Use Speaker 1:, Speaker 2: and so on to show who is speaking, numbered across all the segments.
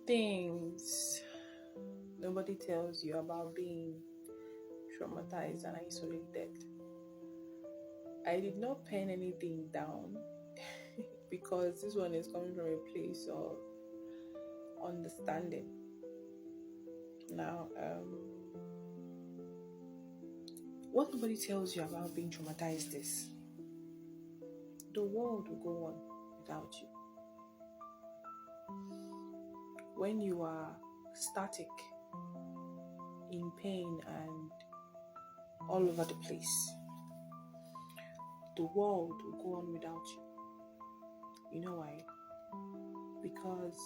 Speaker 1: things nobody tells you about being traumatized and isolated. I did not pen anything down because this one is coming from a place of understanding. Now, what nobody tells you about being traumatized is the world will go on without you. When you are static, in pain, and all over the place, the world will go on without you. You know why? Because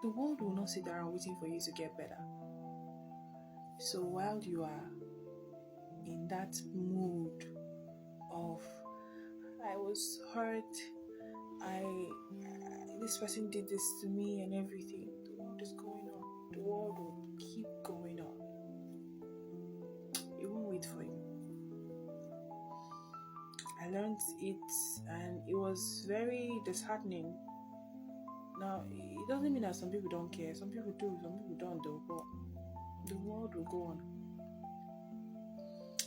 Speaker 1: the world will not sit around waiting for you to get better. So while you are in that mood of, I was hurt, this person did this to me and everything, the world is going on. The world will keep going on. It won't wait for you. I learned it and it was very disheartening. Now, it doesn't mean that some people don't care. Some people do, some people don't though, but the world will go on.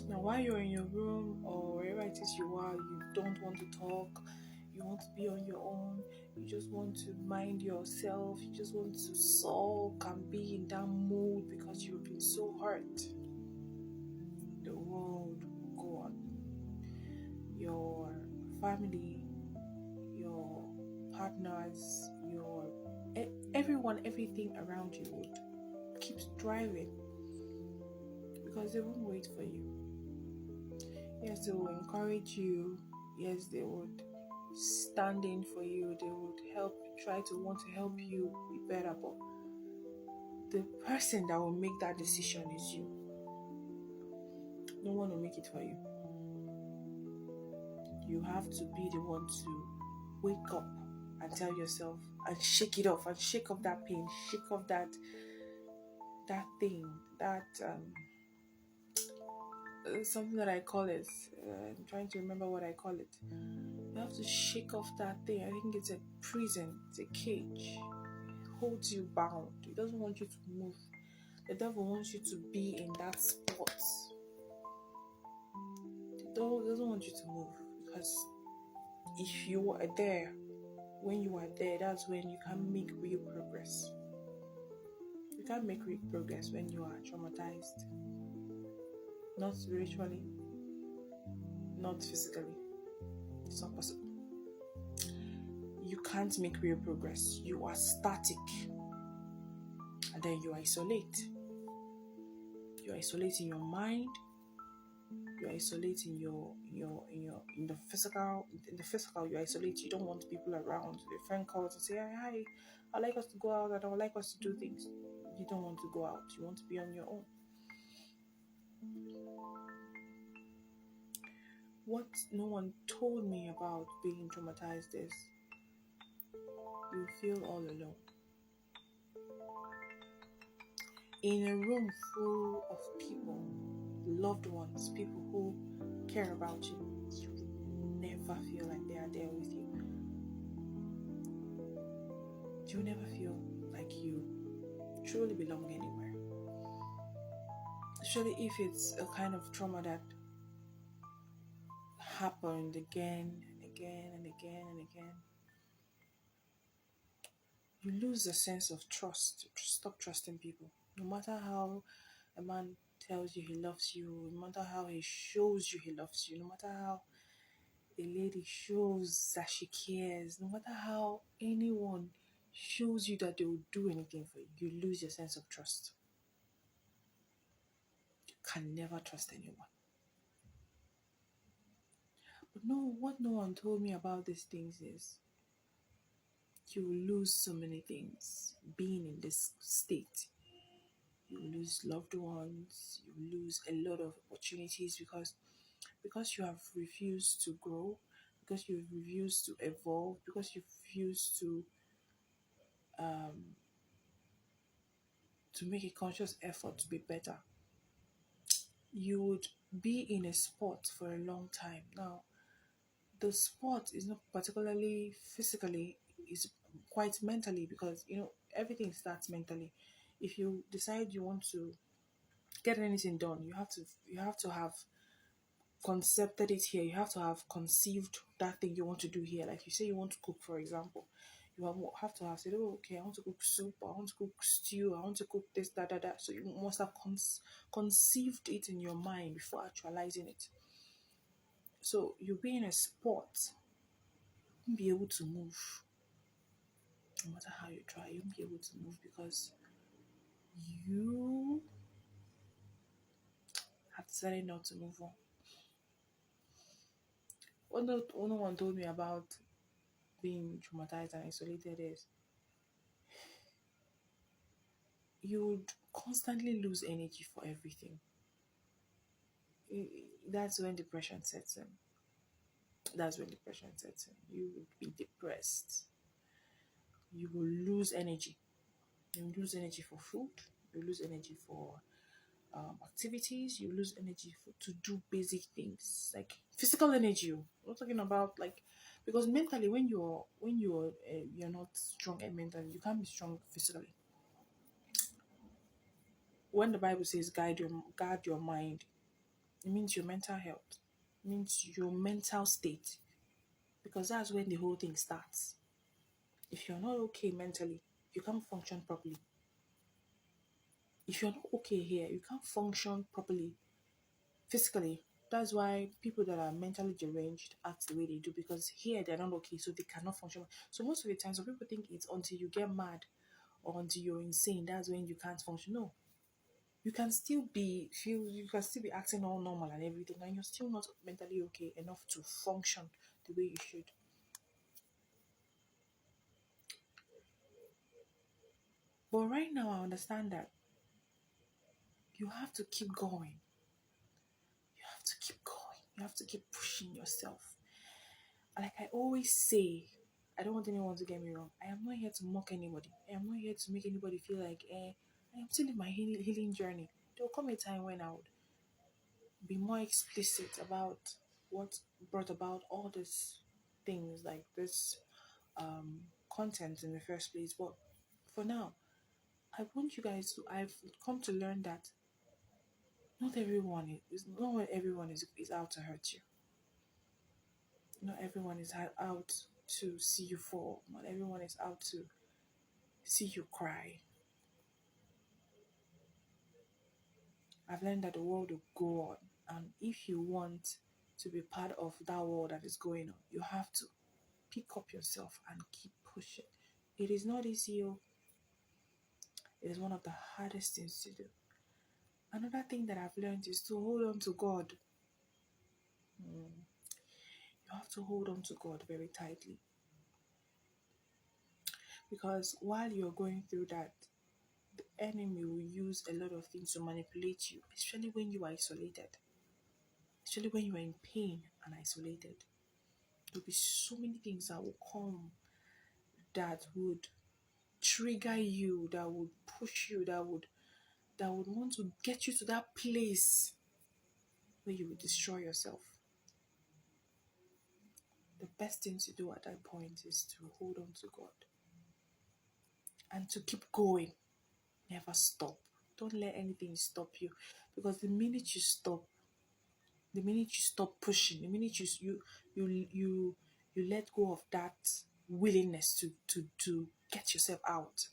Speaker 1: Now, while you're in your room or wherever it is you are, you don't want to talk, you want to be on your own, you just want to mind yourself, you just want to sulk and be in that mood because you've been so hurt. The world will go on. Your family, your partners, everyone, everything around you would keep striving because they won't wait for you. Yes, they will encourage you. Yes, they would stand in for you. They would want to help you be better. But the person that will make that decision is you. No one will make it for you. You have to be the one to wake up and tell yourself and shake it off and shake off that pain, shake off that thing, something that I call it. I'm trying to remember what I call it. You have to shake off that thing. I think it's a prison, it's a cage. It holds you bound. It doesn't want you to move. The devil wants you to be in that spot. The devil doesn't want you to move because if you are there, when you are there, that's when you can make real progress. You can't make real progress when you are traumatized. Not spiritually, not physically. It's not possible. You can't make real progress. You are static. And then you isolate. You isolate in your mind. You isolate in the physical. In the physical, you isolate. You don't want people around. Your friend calls and say, "Hi, I'd like us to go out. I don't like us to do things." You don't want to go out. You want to be on your own. What no one told me about being traumatized is you feel all alone. In a room full of people, loved ones, people who care about you, you never feel like they are there with you. You never feel like you truly belong anywhere. Especially if it's a kind of trauma that happened again and again and again and again. You lose a sense of trust. Stop trusting people. No matter how a man tells you he loves you, no matter how he shows you he loves you, no matter how a lady shows that she cares, no matter how anyone shows you that they will do anything for you, you lose your sense of trust. You can never trust anyone. But no, what no one told me about these things is you will lose so many things being in this state. You will lose loved ones, you will lose a lot of opportunities because you have refused to grow, because you've refused to evolve, because you've refused to make a conscious effort to be better. You would be in a spot for a long time. Now, the spot is not particularly physically, is quite mentally, because everything starts mentally. If you decide you want to get anything done, you have to have concepted it here. You have to have conceived that thing you want to do here. Like you say you want to cook, for example. You have to have said, oh, okay, I want to cook soup, I want to cook stew, I want to cook this, that, that, that. So you must have conceived it in your mind before actualizing it. So you'll be in a sport, you won't be able to move. No matter how you try, you won't be able to move because you have decided not to move on. What no one told me about being traumatized and isolated is you would constantly lose energy for everything. That's when depression sets in. That's when depression sets in. You would be depressed. You will lose energy. You lose energy for food. You lose energy for activities. You lose energy to do basic things like physical energy. I'm not talking about like, because mentally, when you're not strong mentally, you can't be strong physically. When the Bible says guard your mind, it means your mental health. It means your mental state. Because that's when the whole thing starts. If you're not okay mentally, you can't function properly. If you're not okay here, you can't function properly physically. That's why people that are mentally deranged act the way they do, because here they're not okay, so they cannot function. So most of the time, some people think it's until you get mad or until you're insane, that's when you can't function. No, you can still be acting all normal and everything, and you're still not mentally okay enough to function the way you should. But right now, I understand that you have to keep going. You have to keep going. You have to keep pushing yourself. Like I always say, I don't want anyone to get me wrong. I am not here to mock anybody. I am not here to make anybody feel like, I am still in my healing journey. There will come a time when I would be more explicit about what brought about all these things, like this content in the first place. But for now, I want you guys to. I've come to learn that not everyone is out to hurt you. Not everyone is out to see you fall. Not everyone is out to see you cry. I've learned that the world will go on, and if you want to be part of that world that is going on, you have to pick up yourself and keep pushing. It is not easy. It is one of the hardest things to do. Another thing that I've learned is to hold on to God. You have to hold on to God very tightly, because while you're going through that, the enemy will use a lot of things to manipulate you, especially when you are isolated, especially when you are in pain and isolated. There'll be so many things that will come that would trigger you, that would push you, that would want to get you to that place where you will destroy yourself. The best thing to do at that point is to hold on to God and to keep going. Never stop. Don't let anything stop you, because the minute you stop pushing, the minute you let go of that willingness to get yourself out,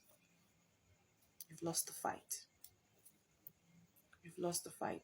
Speaker 1: you've lost the fight. You've lost the fight.